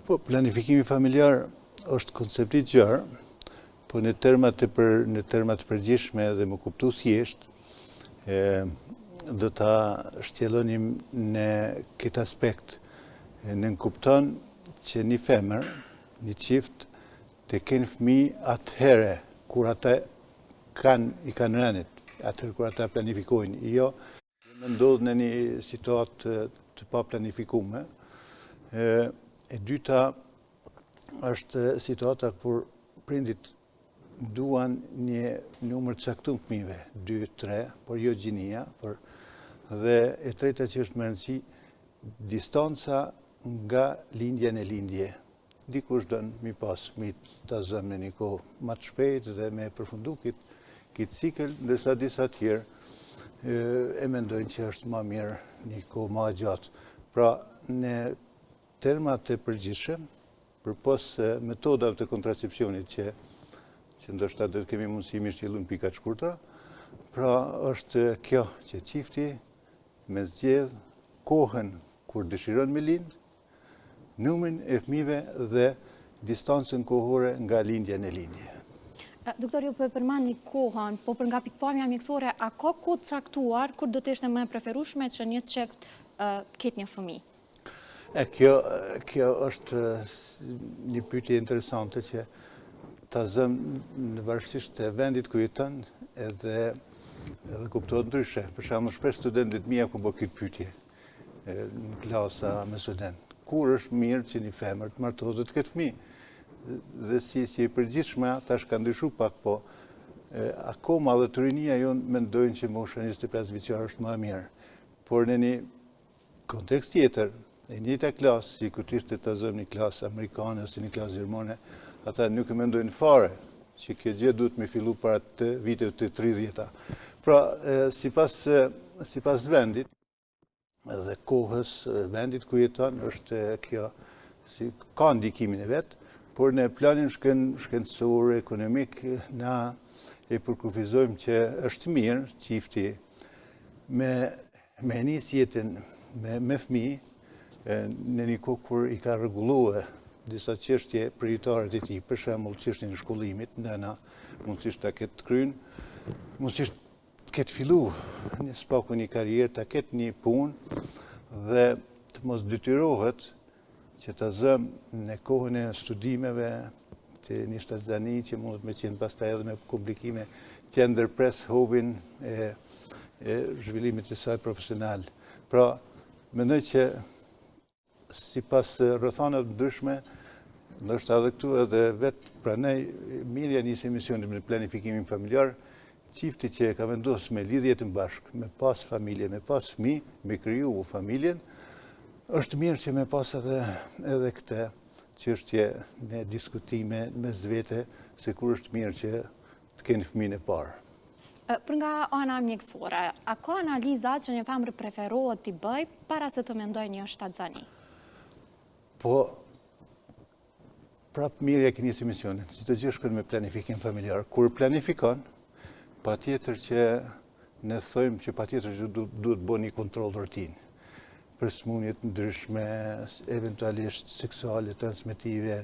Po, planifikimi familjar është koncept i gjerë, po në termat të përgjithshme dhe më kuptu thjesht, do ta shtjellonim në këtë aspekt. Në nënkupton që një femër, një qift, të kenë fëmijë atëhere kur ata i kanë rënit, atëherë kur ata planifikojnë. Jo, më ndodhë në një situatë të pa planifikume. E dyta është situata kur prindit duan një numër të caktuar fëmijëve, 2-3, por jo gjinia, dhe e treta që është më rëndësi, distanca nga lindja në lindje. Dikush dënë mi pas fëmijët të zëmë në një kohë më të shpejt dhe me përfundu këtë cikël, ndërsa disa tjerë e mendojnë që është më mirë një kohë më gjatë. Pra, në termat të përgjithshëm, përpos metodave të kontracepcionit që ndoshta do të kemi mundësi mi shtjellun pika të shkurtra, pra është kjo që qifti me zgjedh kohën kur dëshiron me lind, numrin e fëmijëve dhe distancën kohore nga lindja në lindje. Doktor, ju përmendni kohën, po për nga pikpamja mjekësore, a ka kohë të caktuar kur do të ishte më e preferueshme që një çift ketë një fëmijë? Kjo është një pyetje interesante që ta zëm në varësisht të vendit ku jeton edhe kuptohet ndryshe. Për shembull, shpesh studentët mia ku bë këtë pyetje në klasa me student. Kur është mirë që një femër të martohet dhe të ketë fëmijë? Dhe si e përgjithshme, tash ka ndryshuar pak, po akoma dhe të rinia jonë mendojnë që mosha 25 vjeçare është më e mirë. Por në një kontekst tjetër, e njëjta klasë, si kur ishte të zëmë një klasë amerikane ose një klasë gjermane, ata nuk e mendojnë fare që kjo gjë duhet me fillu para të viteve të 30-ta. Pra, sipas vendit dhe kohës vendit ku jeton, është kjo ka ndikimin e vet, por në planin shkencor, ekonomik, na e përkufizojmë që është mirë qifti me nis jetën me fëmijë në një kohë kur i ka rregulluar disa çështje prioritare të tij, për shembull çështjen e shkollimit, nëna mundësisht ta ketë kryer, mundësisht të ketë filluar në spaku një karrierë, ta ketë një punë dhe të mos detyrohet që të zëmë në kohën e studimeve të një shtatzani që mundet me qenë pastaj edhe me komplikime që ndërpres hobin e zhvillimit të saj profesional. Pra, mendoj që sipas rrethanave ndryshme, ndoshta edhe këtu edhe vetë pranoj mirja njësë emisionit me planifikimin familjar, qifti që ka vendosur me lidhje të bashkë, me pas familje, me pas fëmijë, me kriju familjen, është mirë që me pas edhe këtë çështje në diskutime mes vete, se kur është mirë që të kenë fëmijën e parë. Për nga ana mjekësore, a ka analiza që një femër preferohet t'i bëj para se të mendoj një shtatzani? Po, prapë mirë e ke njësë emisionin, çdo gjë shkon me planifikim familjar. Kur planifikon, patjetër që ne thojmë që patjetër që duhet bëni një kontroll rutinë për smundjet ndryshme, eventualisht seksuale, transmetive,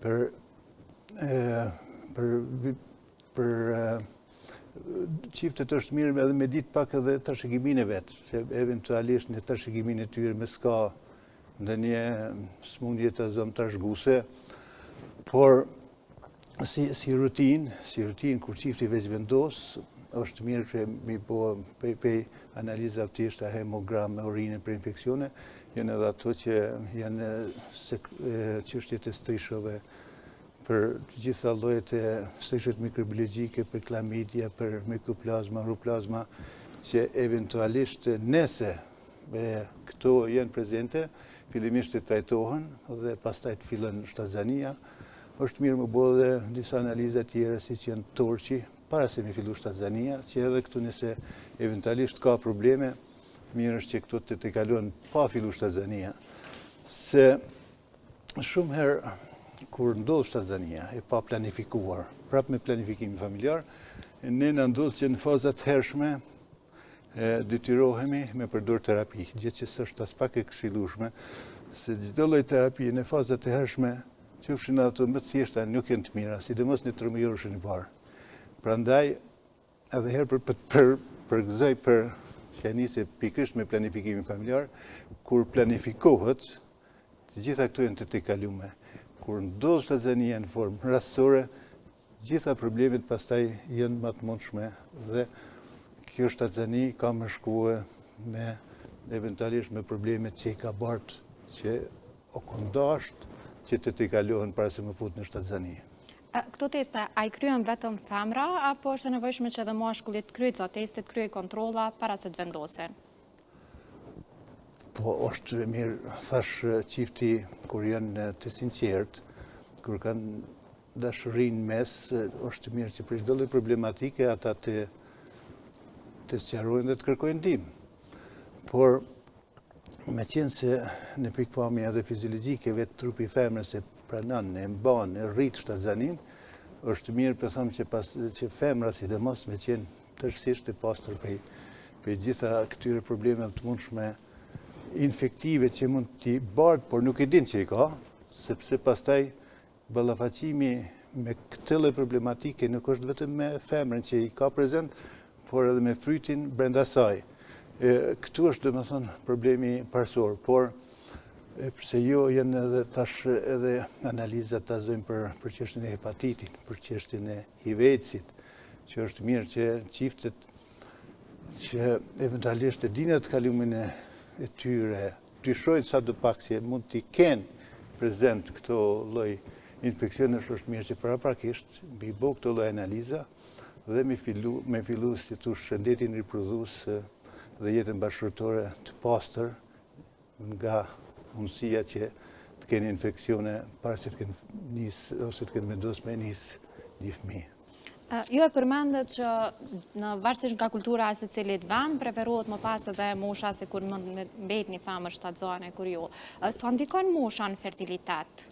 për qiftet është mirë edhe me ditë pak edhe trashëgimin e vetë, se eventualisht në trashëgimin e tyre me s'ka ndonjë smundje të zëmë trashëguese, por si rutinë kur qifti veç vendos, është mirë që mi po pej analiza të hemogram me urinë për infeksione, janë edhe ato që janë çështjet e strishove për gjitha llojet e strishëve mikrobiologjike, për klamidia, për mikoplazma, ruplazma, që eventualisht nëse këto janë prezente, fillimisht të trajtohen dhe pastaj të fillon shtatzania. Është mirë më bëjë dhe disa analiza tjera si që janë torçi, para se me fillu shtatzania, që edhe këtu nëse eventualisht ka probleme, mirë është që këtu të kalon pa fillu shtatzania. Se shumë herë, kur ndodhë shtatzania, e pa planifikuar, prapë me planifikimin familjar, ne në ndodhë që në fazat hershme, detyrohemi me përdor terapi, gjë që s'është as pak e këshillueshme, se çdo lloj terapie në fazat e hershme, qofshin ato më të thjeshta, nuk janë të mira, sidomos në 13 orëshin e parë. Prandaj, edhe herë përgëzoj për që e nisi pikërisht me planifikimin familjar, kur planifikohet, të gjitha këto janë të tejkalume. Kur ndodh shtazania në formë rastësore, gjitha problemet pastaj janë më të mundshme dhe kjo shtazani ka më shkuar me eventualisht me problemet që i ka bartë që o kondasht që të tejkalohen para se më fut në shtazani. Këto teste, a i kryen vetëm femra, apo është e nevojshme që edhe mashkullit kryej këto testet, kryej kontrolla para se të vendosen? Po, është mirë, thash qifti, kur janë të sinqert, kur kanë dashurin mes, është mirë që për çdo lloj problematike ata të sqarojnë dhe të kërkojnë ndihmë. Por, me qenë se në pikpamje edhe fiziologjike vetë trupi femrës e pranon, e mban, e rrit shtazanin, është mirë për thëmë që femra sidomos me qenë tërësisht e pastër për gjitha këtyre problemeve të mundshme infektive që mund t'i bartë, por nuk e din që i ka, sepse pastaj ballafaqimi me këtë lloj problematike nuk është vetëm me femrën që i ka prezent, por edhe me frytin brenda saj. Këtu është domethënë problemi parsor, por pse jo janë edhe tash edhe analizat të azojnë për çështjen e hepatitit, për çështjen e HIV-sit, që është mirë që çiftet që eventualisht e dinë të kalumin e tyre, dyshojnë sa do pak që mund t'i kenë prezent këto lloj infeksionesh, është mirë që paraprakisht mi bo këto lloj analiza dhe me fillu si thosh shëndetin riprodhues dhe jetën bashkëtorë të pastër nga mundësia që të kenë infeksione para se të kenë nisë ose të kenë vendosur me nisë një fëmijë. Ju e përmendet që në varësisht nga kultura e secilit vend preferohet më pas edhe mosha se kur mund me mbet një femër shtatzane kur jo. Sa ndikon mosha në fertilitet?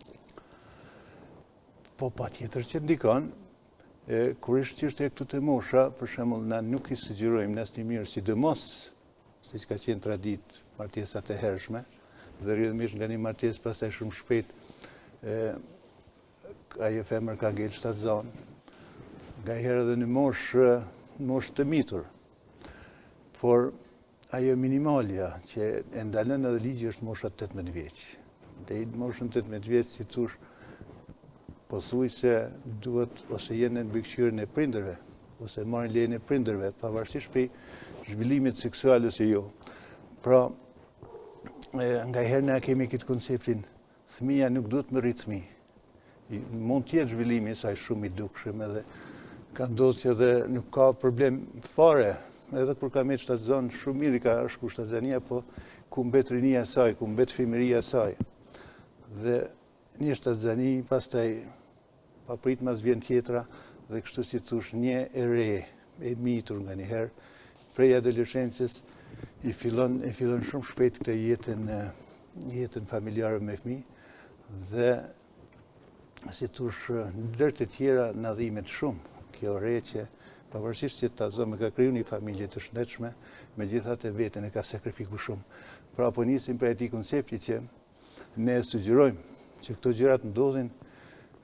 Po patjetër që ndikon. Kur është çështja këtu te mosha, për shembull, na nuk i sugjerojmë në asnjë mënyrë, sidomos siç ka qenë traditë martesat e hershme, dhe rrjedhimisht nga një martesë pastaj shumë shpejt ajo femër ka ngel shtatzan. Nga herë edhe në moshë të mitur. Por ajo minimalja që e ndalën edhe ligji është mosha 18 vjeç. Dhe i moshën 18 vjeç, si thosh, pothuajse duhet ose jenë në mbikëqyrjen e prindërve, ose marrin lejen e prindërve, pavarësisht prej zhvillimit seksual ose jo. Pra, nga herë ne kemi këtë konceptin, fëmia nuk duhet më rrit fëmijë. Mund të jetë zhvillimi i saj shumë i dukshëm edhe ka ndodhur që edhe nuk ka problem fare, edhe kur ka me shtatzon shumë mirë ka shku shtazania, po ku mbet rinia e saj, ku mbet fëmijëria e saj. Dhe një shtatzani pastaj paprit mas vjen tjetra dhe kështu si thosh një e re, e mitur nga një herë, prej adoleshencës i fillon shumë shpejt këtë jetën familjare me fëmijë dhe si thosh ndër të tjera nadhimet shumë. Kjo re që pavarësisht që tazome ka kriju një familje të shëndetshme, megjithatë veten e ka sakrifikuar shumë. Pra po nisim për atij koncepti që ne sugjerojmë që këto gjërat ndodhin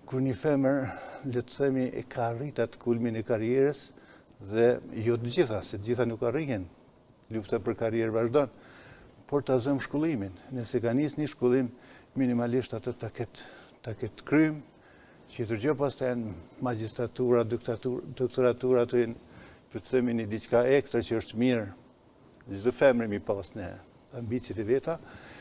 kur një femër, le të themi, e ka arritur atë kulmin e karrierës dhe jo të gjitha, se të gjitha nuk arrihen. Lufta për karrierë vazhdon, por tazojmë shkollimin. Nëse ka nisë një shkollim, minimalisht atë ta ketë krym, që të gjë pastaj në magjistratura, doktoratura të për të themi një diçka ekstra që është mirë, çdo femër mi pas në ambicjet e veta,